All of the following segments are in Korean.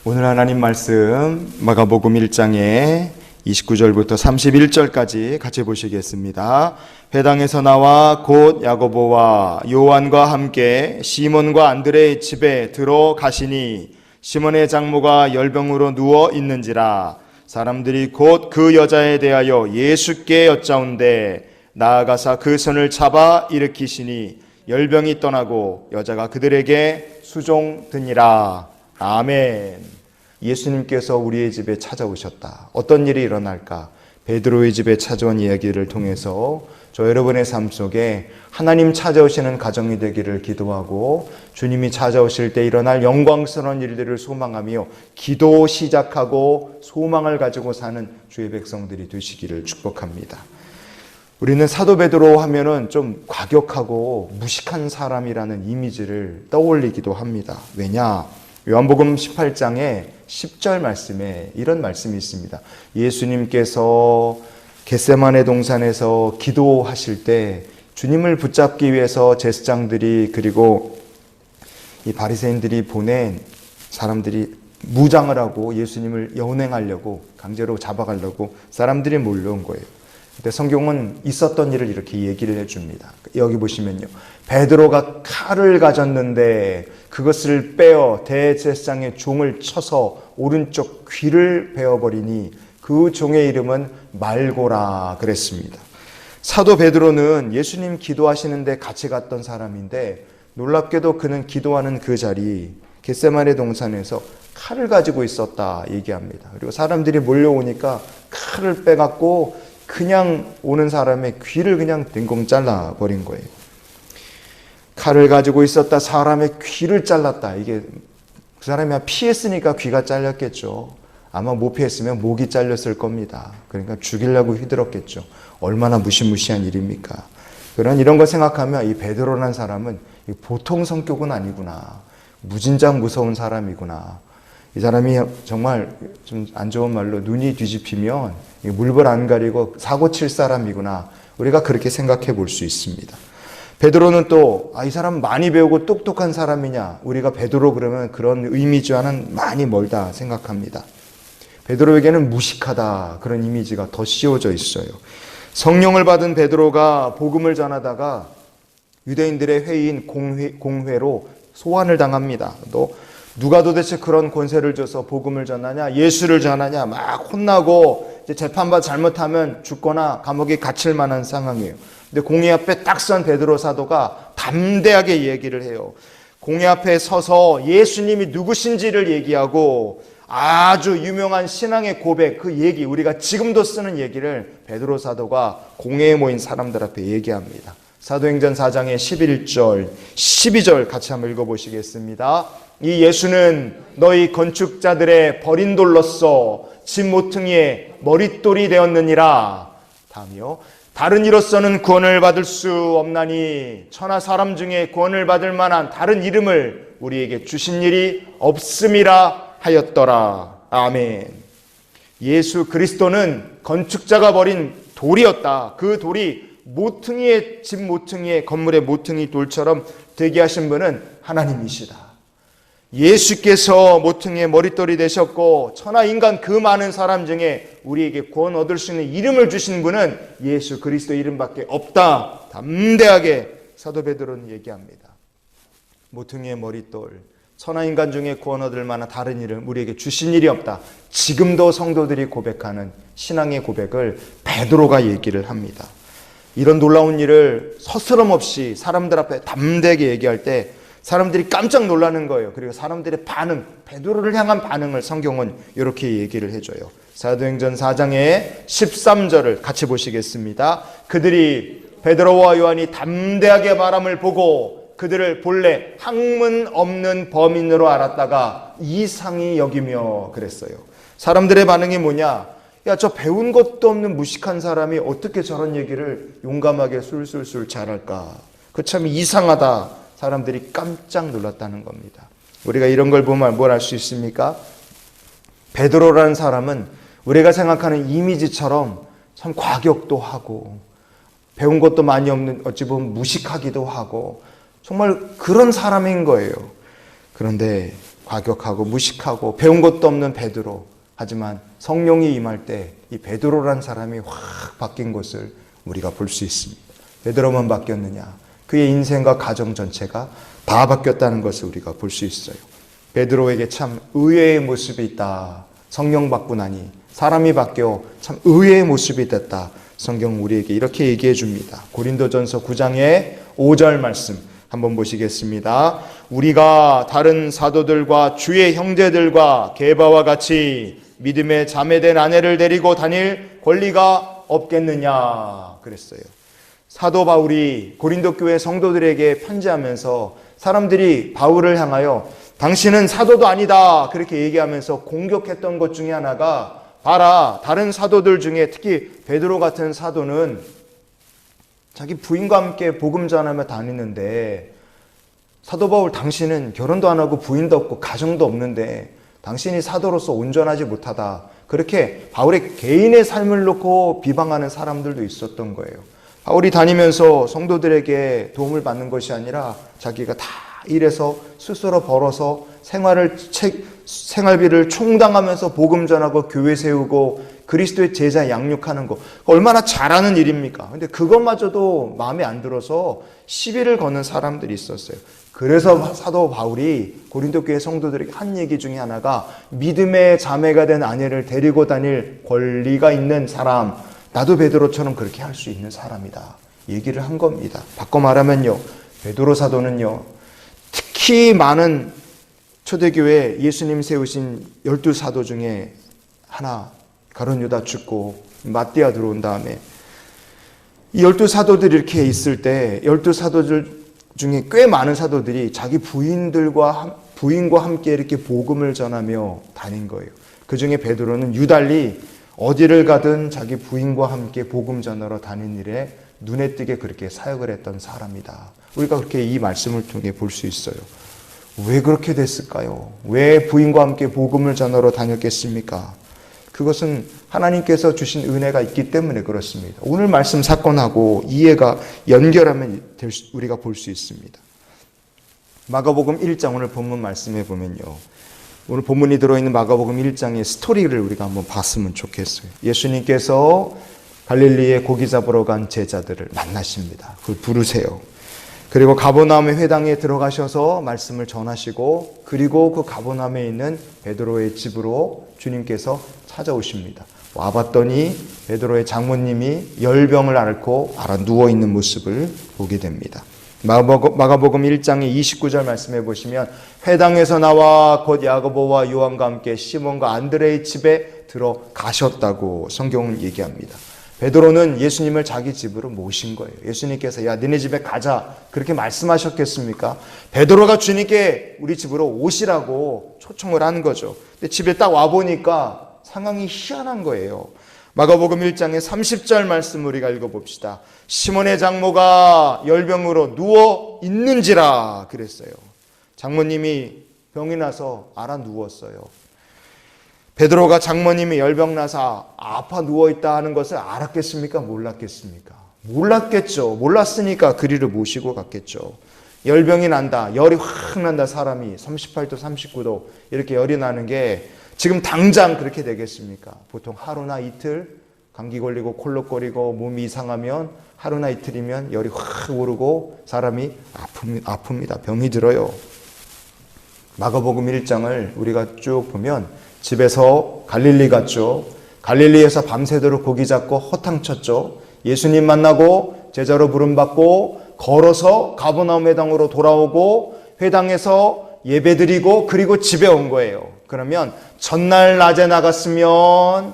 오늘 하나님 말씀 마가복음 1장에 29절부터 31절까지 같이 보시겠습니다. 회당에서 나와 곧 야고보와 요한과 함께 시몬과 안드레의 집에 들어가시니 시몬의 장모가 열병으로 누워 있는지라. 사람들이 곧 그 여자에 대하여 예수께 여짜온대 나아가사 그 손을 잡아 일으키시니 열병이 떠나고 여자가 그들에게 수종드니라. 아멘. 예수님께서 우리의 집에 찾아오셨다. 어떤 일이 일어날까? 베드로의 집에 찾아온 이야기를 통해서 저 여러분의 삶 속에 하나님 찾아오시는 가정이 되기를 기도하고 주님이 찾아오실 때 일어날 영광스러운 일들을 소망하며 기도 시작하고 소망을 가지고 사는 주의 백성들이 되시기를 축복합니다. 우리는 사도 베드로 하면은 좀 과격하고 무식한 사람이라는 이미지를 떠올리기도 합니다. 왜냐? 요한복음 18장에 10절 말씀에 이런 말씀이 있습니다. 예수님께서 겟세마네 동산에서 기도하실 때 주님을 붙잡기 위해서 제사장들이 그리고 이 바리새인들이 보낸 사람들이 무장을 하고 예수님을 연행하려고 강제로 잡아가려고 사람들이 몰려온 거예요. 근데 성경은 있었던 일을 이렇게 얘기를 해줍니다. 여기 보시면요, 베드로가 칼을 가졌는데 그것을 빼어 대제사장의 종을 쳐서 오른쪽 귀를 베어버리니 그 종의 이름은 말고라 그랬습니다. 사도 베드로는 예수님 기도하시는데 같이 갔던 사람인데 놀랍게도 그는 기도하는 그 자리 겟세마네 동산에서 칼을 가지고 있었다 얘기합니다. 그리고 사람들이 몰려오니까 칼을 빼갖고 그냥 오는 사람의 귀를 그냥 댕공 잘라버린 거예요. 칼을 가지고 있었다, 사람의 귀를 잘랐다. 이게 그 사람이 피했으니까 귀가 잘렸겠죠. 아마 못 피했으면 목이 잘렸을 겁니다. 그러니까 죽이려고 휘둘렀겠죠. 얼마나 무시무시한 일입니까? 그런 이런 걸 생각하면 이 베드로라는 사람은 보통 성격은 아니구나. 무진장 무서운 사람이구나. 이 사람이 정말 좀 안 좋은 말로 눈이 뒤집히면 물불 안 가리고 사고 칠 사람이구나. 우리가 그렇게 생각해 볼 수 있습니다. 베드로는 또 이 사람 많이 배우고 똑똑한 사람이냐? 우리가 베드로 그러면 그런 이미지와는 많이 멀다 생각합니다. 베드로에게는 무식하다 그런 이미지가 더 씌워져 있어요. 성령을 받은 베드로가 복음을 전하다가 유대인들의 회의인 공회로 소환을 당합니다. 또 누가 도대체 그런 권세를 줘서 복음을 전하냐, 예수를 전하냐 막 혼나고 이제 재판받아 잘못하면 죽거나 감옥에 갇힐 만한 상황이에요. 근데 공회 앞에 딱 선 베드로 사도가 담대하게 얘기를 해요. 공회 앞에 서서 예수님이 누구신지를 얘기하고 아주 유명한 신앙의 고백, 그 얘기, 우리가 지금도 쓰는 얘기를 베드로 사도가 공회에 모인 사람들 앞에 얘기합니다. 사도행전 4장의 11절, 12절 같이 한번 읽어보시겠습니다. 이 예수는 너희 건축자들의 버린 돌로서 집 모퉁이의 머릿돌이 되었느니라. 다음이요. 다른 이로서는 구원을 받을 수 없나니 천하 사람 중에 구원을 받을 만한 다른 이름을 우리에게 주신 일이 없음이라 하였더라. 아멘. 예수 그리스도는 건축자가 버린 돌이었다. 그 돌이 모퉁이의 집 모퉁이의 건물의 모퉁이 돌처럼 되게 하신 분은 하나님이시다. 예수께서 모퉁이의 머릿돌이 되셨고 천하 인간 그 많은 사람 중에 우리에게 구원 얻을 수 있는 이름을 주신 분은 예수 그리스도 이름밖에 없다. 담대하게 사도 베드로는 얘기합니다. 모퉁이의 머릿돌, 천하 인간 중에 구원 얻을 만한 다른 이름 우리에게 주신 일이 없다. 지금도 성도들이 고백하는 신앙의 고백을 베드로가 얘기를 합니다. 이런 놀라운 일을 서스럼 없이 사람들 앞에 담대하게 얘기할 때 사람들이 깜짝 놀라는 거예요. 그리고 사람들의 반응, 베드로를 향한 반응을 성경은 이렇게 얘기를 해줘요. 사도행전 4장의 13절을 같이 보시겠습니다. 그들이 베드로와 요한이 담대하게 말함을 보고 그들을 본래 학문 없는 범인으로 알았다가 이상히 여기며 그랬어요. 사람들의 반응이 뭐냐? 야, 저 배운 것도 없는 무식한 사람이 어떻게 저런 얘기를 용감하게 술술술 잘할까? 그 참 이상하다. 사람들이 깜짝 놀랐다는 겁니다. 우리가 이런 걸 보면 뭘 알 수 있습니까? 베드로라는 사람은 우리가 생각하는 이미지처럼 참 과격도 하고 배운 것도 많이 없는 어찌 보면 무식하기도 하고 정말 그런 사람인 거예요. 그런데 과격하고 무식하고 배운 것도 없는 베드로. 하지만 성령이 임할 때 이 베드로란 사람이 확 바뀐 것을 우리가 볼 수 있습니다. 베드로만 바뀌었느냐? 그의 인생과 가정 전체가 다 바뀌었다는 것을 우리가 볼 수 있어요. 베드로에게 참 의외의 모습이 있다. 성령 받고 나니 사람이 바뀌어 참 의외의 모습이 됐다. 성경 우리에게 이렇게 얘기해 줍니다. 고린도전서 9장의 5절 말씀 한번 보시겠습니다. 우리가 다른 사도들과 주의 형제들과 게바와 같이 믿음의 자매된 아내를 데리고 다닐 권리가 없겠느냐 그랬어요. 사도 바울이 고린도 교회 성도들에게 편지하면서 사람들이 바울을 향하여 당신은 사도도 아니다 그렇게 얘기하면서 공격했던 것 중에 하나가, 봐라, 다른 사도들 중에 특히 베드로 같은 사도는 자기 부인과 함께 복음 전하며 다니는데, 사도 바울 당신은 결혼도 안 하고 부인도 없고 가정도 없는데 당신이 사도로서 온전하지 못하다. 그렇게 바울의 개인의 삶을 놓고 비방하는 사람들도 있었던 거예요. 바울이 다니면서 성도들에게 도움을 받는 것이 아니라 자기가 다 일해서 스스로 벌어서 생활비를 충당하면서 복음 전하고 교회 세우고 그리스도의 제자 양육하는 거 얼마나 잘하는 일입니까? 근데 그것마저도 마음에 안 들어서 시비를 거는 사람들이 있었어요. 그래서 사도 바울이 고린도 교회 성도들에게 한 얘기 중에 하나가, 믿음의 자매가 된 아내를 데리고 다닐 권리가 있는 사람, 나도 베드로처럼 그렇게 할 수 있는 사람이다 얘기를 한 겁니다. 바꿔 말하면요, 베드로 사도는요, 특히 많은 초대교회 예수님 세우신 12사도 중에 하나, 가룟 유다 죽고 마띠아 들어온 다음에 이 12사도들이 이렇게 있을 때 12사도들 중에 꽤 많은 사도들이 자기 부인과 함께 이렇게 복음을 전하며 다닌 거예요. 그 중에 베드로는 유달리 어디를 가든 자기 부인과 함께 복음 전하러 다닌 일에 눈에 띄게 그렇게 사역을 했던 사람이다. 우리가 그렇게 이 말씀을 통해 볼 수 있어요. 왜 그렇게 됐을까요? 왜 부인과 함께 복음을 전하러 다녔겠습니까? 그것은 하나님께서 주신 은혜가 있기 때문에 그렇습니다. 오늘 말씀 사건하고 이해가 연결하면 우리가 볼 수 있습니다. 마가복음 1장 오늘 본문 말씀해 보면요, 오늘 본문이 들어있는 마가복음 1장의 스토리를 우리가 한번 봤으면 좋겠어요. 예수님께서 갈릴리에 고기 잡으러 간 제자들을 만나십니다. 그걸 부르세요. 그리고 가버나움의 회당에 들어가셔서 말씀을 전하시고, 그리고 그 가버나움에 있는 베드로의 집으로 주님께서 찾아오십니다. 와봤더니 베드로의 장모님이 열병을 앓고 알아 누워있는 모습을 보게 됩니다. 마가복음 1장의 29절 말씀해 보시면, 회당에서 나와 곧 야고보와 요한과 함께 시몬과 안드레의 집에 들어가셨다고 성경은 얘기합니다. 베드로는 예수님을 자기 집으로 모신 거예요. 예수님께서 야, 너네 집에 가자 그렇게 말씀하셨겠습니까? 베드로가 주님께 우리 집으로 오시라고 초청을 한 거죠. 근데 집에 딱 와보니까 상황이 희한한 거예요. 마가복음 1장의 30절 말씀 우리가 읽어봅시다. 시몬의 장모가 열병으로 누워 있는지라 그랬어요. 장모님이 병이 나서 알아 누웠어요. 베드로가 장모님이 열병 나서 아파 누워있다 하는 것을 알았겠습니까? 몰랐겠습니까? 몰랐겠죠. 몰랐으니까 그리를 모시고 갔겠죠. 열병이 난다, 열이 확 난다, 사람이 38도 39도 이렇게 열이 나는 게 지금 당장 그렇게 되겠습니까? 보통 하루나 이틀 감기 걸리고 콜록거리고 몸이 이상하면 하루나 이틀이면 열이 확 오르고 사람이 아픕니다. 병이 들어요. 마가복음 1장을 우리가 쭉 보면 집에서 갈릴리 갔죠. 갈릴리에서 밤새도록 고기 잡고 허탕 쳤죠. 예수님 만나고 제자로 부름받고 걸어서 가버나움 회당으로 돌아오고 회당에서 예배드리고 그리고 집에 온 거예요. 그러면 전날 낮에 나갔으면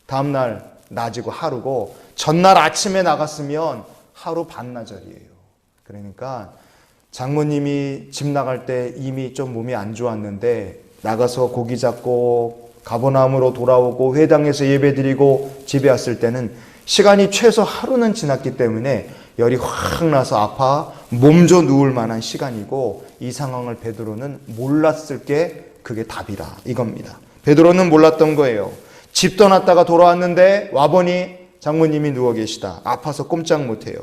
다음날 낮이고 하루고, 전날 아침에 나갔으면 하루 반나절이에요. 그러니까 장모님이 집 나갈 때 이미 좀 몸이 안 좋았는데 나가서 고기 잡고 가버나움으로 돌아오고 회당에서 예배드리고 집에 왔을 때는 시간이 최소 하루는 지났기 때문에 열이 확 나서 아파 몸져 누울 만한 시간이고, 이 상황을 베드로는 몰랐을 게 그게 답이라 이겁니다. 베드로는 몰랐던 거예요. 집 떠났다가 돌아왔는데 와보니 장모님이 누워 계시다. 아파서 꼼짝 못해요.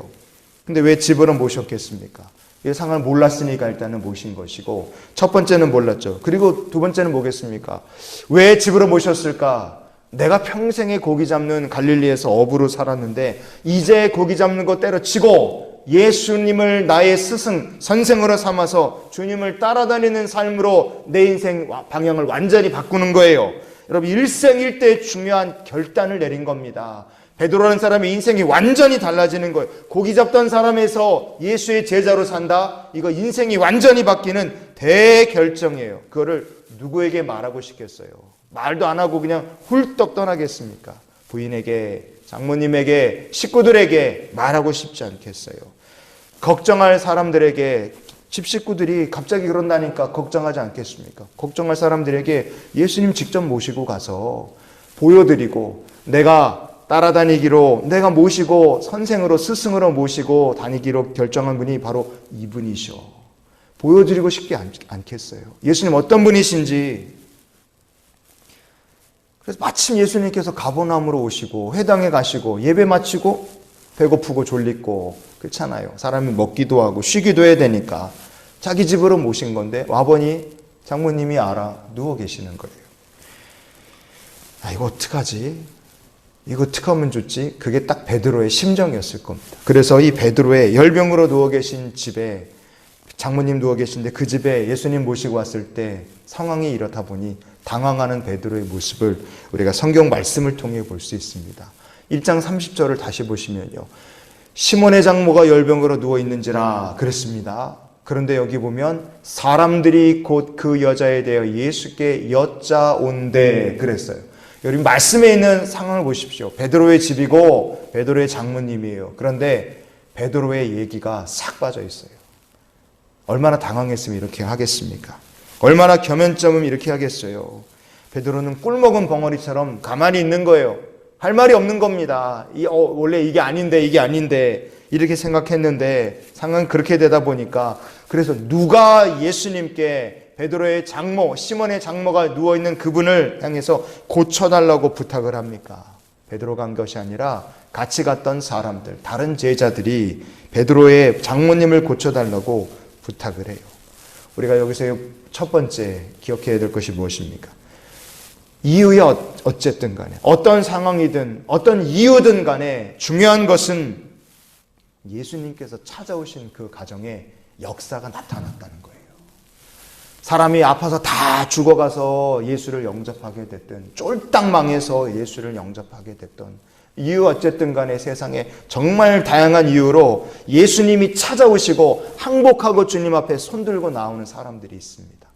근데 왜 집으로 모셨겠습니까? 이 상황을 몰랐으니까 일단은 모신 것이고, 첫 번째는 몰랐죠. 그리고 두 번째는 뭐겠습니까? 왜 집으로 모셨을까? 내가 평생에 고기 잡는 갈릴리에서 어부로 살았는데 이제 고기 잡는 거 때려치고 예수님을 나의 스승, 선생으로 삼아서 주님을 따라다니는 삶으로 내 인생 방향을 완전히 바꾸는 거예요. 여러분, 일생일대의 중요한 결단을 내린 겁니다. 베드로라는 사람의 인생이 완전히 달라지는 거예요. 고기 잡던 사람에서 예수의 제자로 산다? 이거 인생이 완전히 바뀌는 대결정이에요. 그거를 누구에게 말하고 싶겠어요? 말도 안 하고 그냥 훌떡 떠나겠습니까? 부인에게, 장모님에게, 식구들에게 말하고 싶지 않겠어요? 걱정할 사람들에게, 집 식구들이 갑자기 그런다니까 걱정하지 않겠습니까? 걱정할 사람들에게 예수님 직접 모시고 가서 보여드리고, 내가 따라다니기로, 내가 모시고 선생으로, 스승으로 모시고 다니기로 결정한 분이 바로 이분이셔. 보여드리고 싶지 않겠어요? 예수님 어떤 분이신지. 그래서 마침 예수님께서 가버나움으로 오시고 회당에 가시고 예배 마치고 배고프고 졸리고 그렇잖아요. 사람이 먹기도 하고 쉬기도 해야 되니까 자기 집으로 모신 건데 와보니 장모님이 알아 누워 계시는 거예요. 아, 이거 어떡하지? 이거 어떻게 하면 좋지? 그게 딱 베드로의 심정이었을 겁니다. 그래서 이 베드로의 열병으로 누워 계신 집에, 장모님 누워 계신데 그 집에 예수님 모시고 왔을 때 상황이 이렇다 보니 당황하는 베드로의 모습을 우리가 성경 말씀을 통해 볼 수 있습니다. 1장 30절을 다시 보시면요, 시몬의 장모가 열병으로 누워 있는지라 그랬습니다. 그런데 여기 보면 사람들이 곧 그 여자에 대하여 예수께 여짜온대 그랬어요. 여러분, 말씀에 있는 상황을 보십시오. 베드로의 집이고 베드로의 장모님이에요. 그런데 베드로의 얘기가 싹 빠져 있어요. 얼마나 당황했으면 이렇게 하겠습니까? 얼마나 겸연점은 이렇게 하겠어요. 베드로는 꿀먹은 벙어리처럼 가만히 있는 거예요. 할 말이 없는 겁니다. 원래 이게 아닌데 이렇게 생각했는데 상황이 그렇게 되다 보니까, 그래서 누가 예수님께 베드로의 장모, 시몬의 장모가 누워있는 그분을 향해서 고쳐달라고 부탁을 합니까? 베드로가 한 것이 아니라 같이 갔던 사람들, 다른 제자들이 베드로의 장모님을 고쳐달라고 부탁을 해요. 우리가 여기서 첫 번째 기억해야 될 것이 무엇입니까? 이유야 어쨌든 간에, 어떤 상황이든 어떤 이유든 간에 중요한 것은 예수님께서 찾아오신 그 가정에 역사가 나타났다는 거예요. 사람이 아파서 다 죽어가서 예수를 영접하게 됐든, 쫄딱 망해서 예수를 영접하게 됐든, 이유 어쨌든 간에 세상에 정말 다양한 이유로 예수님이 찾아오시고 항복하고 주님 앞에 손들고 나오는 사람들이 있습니다.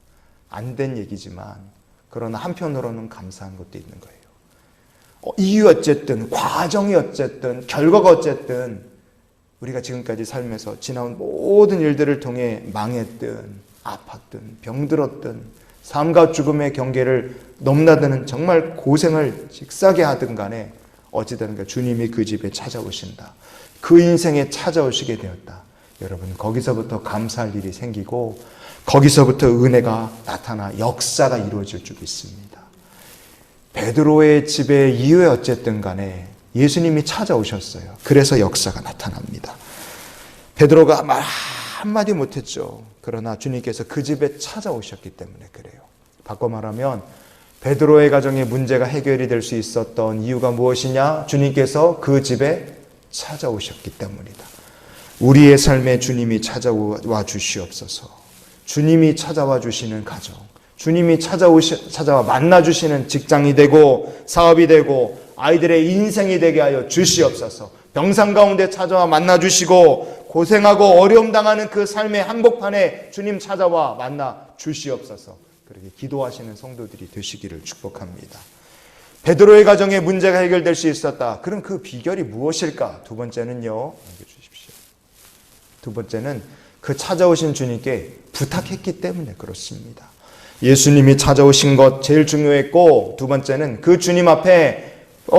안 된 얘기지만, 그러나 한편으로는 감사한 것도 있는 거예요. 이유 어쨌든, 과정이 어쨌든, 결과가 어쨌든, 우리가 지금까지 살면서 지나온 모든 일들을 통해 망했든 아팠든 병들었든 삶과 죽음의 경계를 넘나드는 정말 고생을 직사게 하든 간에 어찌되든 주님이 그 집에 찾아오신다. 그 인생에 찾아오시게 되었다. 여러분, 거기서부터 감사할 일이 생기고 거기서부터 은혜가 나타나 역사가 이루어질 줄 믿습니다. 베드로의 집에 이유에 어쨌든 간에 예수님이 찾아오셨어요. 그래서 역사가 나타납니다. 베드로가 말 한마디 못했죠. 그러나 주님께서 그 집에 찾아오셨기 때문에 그래요. 바꿔 말하면 베드로의 가정의 문제가 해결이 될 수 있었던 이유가 무엇이냐? 주님께서 그 집에 찾아오셨기 때문이다. 우리의 삶에 주님이 찾아와 주시옵소서. 주님이 찾아와 주시는 가정, 주님이 찾아와 만나 주시는 직장이 되고 사업이 되고 아이들의 인생이 되게 하여 주시옵소서. 병상 가운데 찾아와 만나 주시고 고생하고 어려움 당하는 그 삶의 한복판에 주님 찾아와 만나 주시옵소서. 그렇게 기도하시는 성도들이 되시기를 축복합니다. 베드로의 가정에 문제가 해결될 수 있었다. 그럼 그 비결이 무엇일까? 두 번째는요, 남겨주십시오. 두 번째는 그 찾아오신 주님께 부탁했기 때문에 그렇습니다. 예수님이 찾아오신 것 제일 중요했고, 두 번째는 그 주님 앞에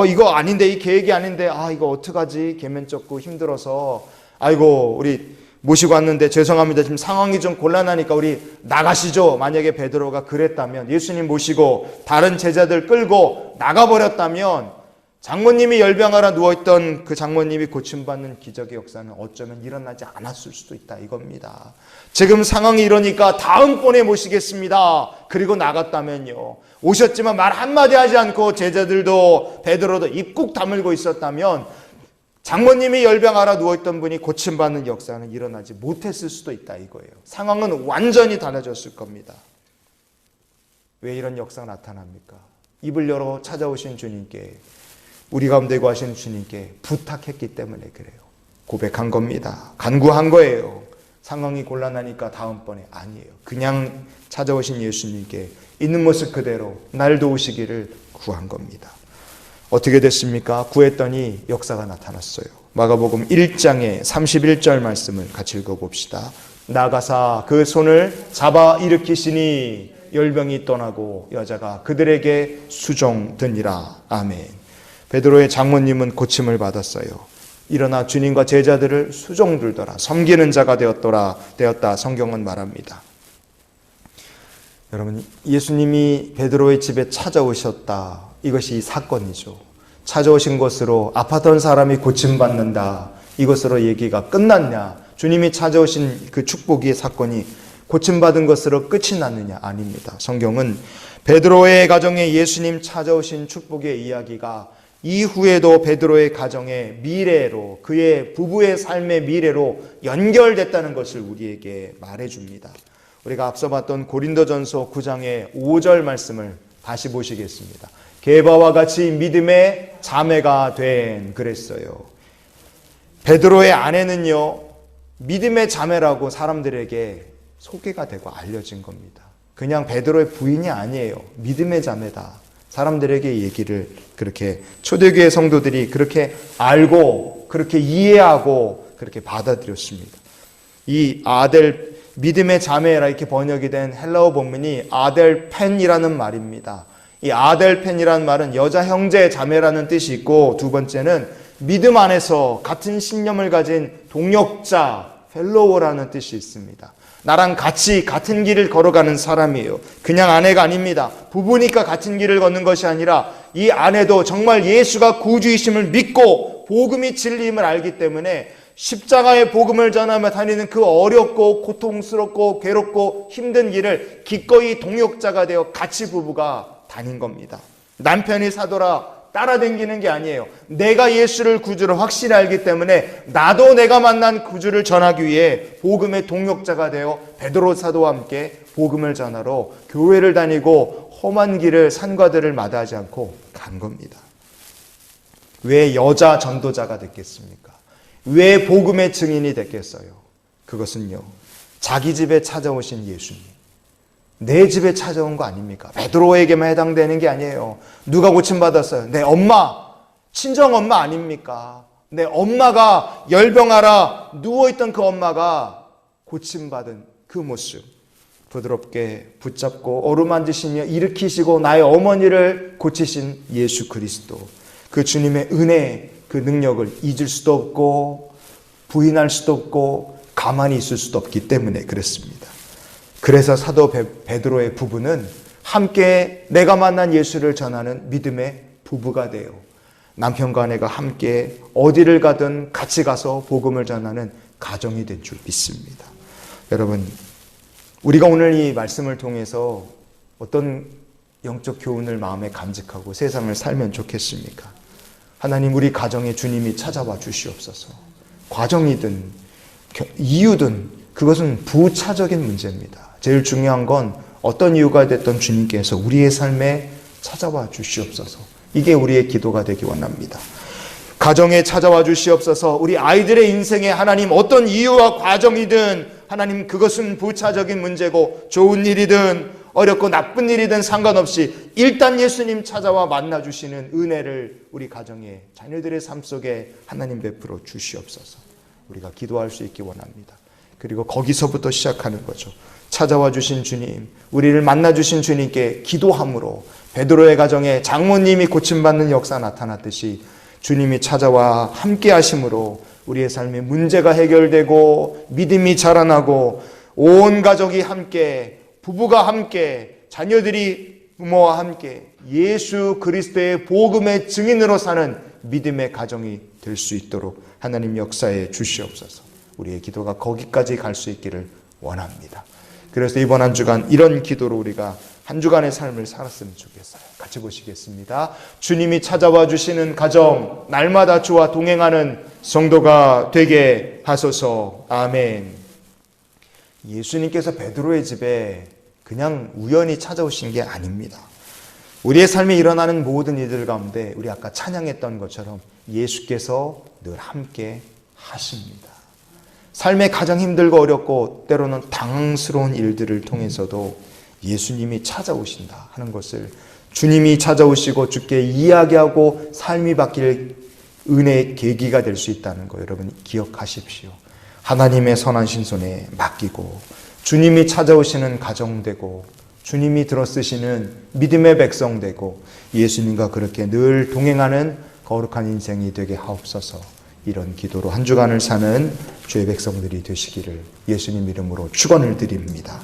이거 아닌데, 이 계획이 아닌데, 이거 어떡하지? 계면쩍고 힘들어서, 아이고 우리 모시고 왔는데 죄송합니다. 지금 상황이 좀 곤란하니까 우리 나가시죠. 만약에 베드로가 그랬다면, 예수님 모시고 다른 제자들 끌고 나가버렸다면 장모님이 열병하라 누워있던 그 장모님이 고침받는 기적의 역사는 어쩌면 일어나지 않았을 수도 있다 이겁니다. 지금 상황이 이러니까 다음번에 모시겠습니다. 그리고 나갔다면요. 오셨지만 말 한마디 하지 않고 제자들도 베드로도 입 꾹 다물고 있었다면 장모님이 열병하라 누워있던 분이 고침받는 역사는 일어나지 못했을 수도 있다 이거예요. 상황은 완전히 달라졌을 겁니다. 왜 이런 역사가 나타납니까? 입을 열어 찾아오신 주님께, 우리 가운데 거하시는 주님께 부탁했기 때문에 그래요. 고백한 겁니다. 간구한 거예요. 상황이 곤란하니까 다음번에 아니에요. 그냥 찾아오신 예수님께 있는 모습 그대로 날 도우시기를 구한 겁니다. 어떻게 됐습니까? 구했더니 역사가 나타났어요. 마가복음 1장의 31절 말씀을 같이 읽어봅시다. 나가사 그 손을 잡아 일으키시니 열병이 떠나고 여자가 그들에게 수종드니라. 아멘. 베드로의 장모님은 고침을 받았어요. 일어나 주님과 제자들을 수종들더라. 섬기는 자가 되었다 성경은 말합니다. 여러분, 예수님이 베드로의 집에 찾아오셨다. 이것이 사건이죠. 찾아오신 것으로 아팠던 사람이 고침받는다. 이것으로 얘기가 끝났냐? 주님이 찾아오신 그 축복의 사건이 고침받은 것으로 끝이 났느냐? 아닙니다. 성경은 베드로의 가정에 예수님 찾아오신 축복의 이야기가 이후에도 베드로의 가정의 미래로, 그의 부부의 삶의 미래로 연결됐다는 것을 우리에게 말해줍니다. 우리가 앞서 봤던 고린도전서 9장의 5절 말씀을 다시 보시겠습니다. 게바와 같이 믿음의 자매가 된 그랬어요. 베드로의 아내는요, 믿음의 자매라고 사람들에게 소개가 되고 알려진 겁니다. 그냥 베드로의 부인이 아니에요. 믿음의 자매다. 사람들에게 얘기를 그렇게 초대교회 성도들이 그렇게 알고 그렇게 이해하고 그렇게 받아들였습니다. 이 아델, 믿음의 자매라 이렇게 번역이 된 헬라어 본문이 아델펜이라는 말입니다. 이 아델펜이라는 말은 여자 형제 자매라는 뜻이 있고, 두 번째는 믿음 안에서 같은 신념을 가진 동역자, 펠로워라는 뜻이 있습니다. 나랑 같이 같은 길을 걸어가는 사람이에요. 그냥 아내가 아닙니다. 부부니까 같은 길을 걷는 것이 아니라 이 아내도 정말 예수가 구주이심을 믿고 복음이 진리임을 알기 때문에 십자가의 복음을 전하며 다니는 그 어렵고 고통스럽고 괴롭고 힘든 길을 기꺼이 동역자가 되어 같이 부부가 다닌 겁니다. 남편이 사도라 따라다니는 게 아니에요. 내가 예수를 구주로 확실히 알기 때문에 나도 내가 만난 구주를 전하기 위해 복음의 동역자가 되어 베드로 사도와 함께 복음을 전하러 교회를 다니고 험한 길을 산과들을 마다하지 않고 간 겁니다. 왜 여자 전도자가 됐겠습니까? 왜 복음의 증인이 됐겠어요? 그것은요, 자기 집에 찾아오신 예수님, 내 집에 찾아온 거 아닙니까? 베드로에게만 해당되는 게 아니에요. 누가 고침받았어요? 내 엄마, 친정엄마 아닙니까? 내 엄마가 열병하라 누워있던 그 엄마가 고침받은 그 모습, 부드럽게 붙잡고 어루만지시며 일으키시고 나의 어머니를 고치신 예수 그리스도, 그 주님의 은혜, 그 능력을 잊을 수도 없고 부인할 수도 없고 가만히 있을 수도 없기 때문에 그렇습니다. 그래서 사도 베드로의 부부는 함께 내가 만난 예수를 전하는 믿음의 부부가 돼요. 남편과 아내가 함께 어디를 가든 같이 가서 복음을 전하는 가정이 된 줄 믿습니다. 여러분, 우리가 오늘 이 말씀을 통해서 어떤 영적 교훈을 마음에 감직하고 세상을 살면 좋겠습니까? 하나님, 우리 가정에 주님이 찾아와 주시옵소서. 과정이든 이유든 그것은 부차적인 문제입니다. 제일 중요한 건 어떤 이유가 됐던 주님께서 우리의 삶에 찾아와 주시옵소서. 이게 우리의 기도가 되기 원합니다. 가정에 찾아와 주시옵소서. 우리 아이들의 인생에 하나님 어떤 이유와 과정이든 하나님 그것은 부차적인 문제고, 좋은 일이든 어렵고 나쁜 일이든 상관없이 일단 예수님 찾아와 만나주시는 은혜를 우리 가정에, 자녀들의 삶 속에 하나님 베풀어 주시옵소서. 우리가 기도할 수 있기 원합니다. 그리고 거기서부터 시작하는 거죠. 찾아와 주신 주님, 우리를 만나주신 주님께 기도함으로 베드로의 가정에 장모님이 고침받는 역사 나타났듯이 주님이 찾아와 함께 하심으로 우리의 삶의 문제가 해결되고 믿음이 자라나고 온 가족이 함께, 부부가 함께, 자녀들이 부모와 함께 예수 그리스도의 복음의 증인으로 사는 믿음의 가정이 될 수 있도록 하나님 역사해 주시옵소서. 우리의 기도가 거기까지 갈 수 있기를 원합니다. 그래서 이번 한 주간 이런 기도로 우리가 한 주간의 삶을 살았으면 좋겠어요. 같이 보시겠습니다. 주님이 찾아와 주시는 가정, 날마다 주와 동행하는 성도가 되게 하소서. 아멘. 예수님께서 베드로의 집에 그냥 우연히 찾아오신 게 아닙니다. 우리의 삶에 일어나는 모든 일들 가운데 우리 아까 찬양했던 것처럼 예수께서 늘 함께 하십니다. 삶에 가장 힘들고 어렵고 때로는 당황스러운 일들을 통해서도 예수님이 찾아오신다 하는 것을, 주님이 찾아오시고 주께 이야기하고 삶이 바뀔 은혜의 계기가 될 수 있다는 거 여러분 기억하십시오. 하나님의 선한 신손에 맡기고 주님이 찾아오시는 가정 되고 주님이 들어쓰시는 믿음의 백성 되고 예수님과 그렇게 늘 동행하는 거룩한 인생이 되게 하옵소서. 이런 기도로 한 주간을 사는 주의 백성들이 되시기를 예수님 이름으로 축원을 드립니다.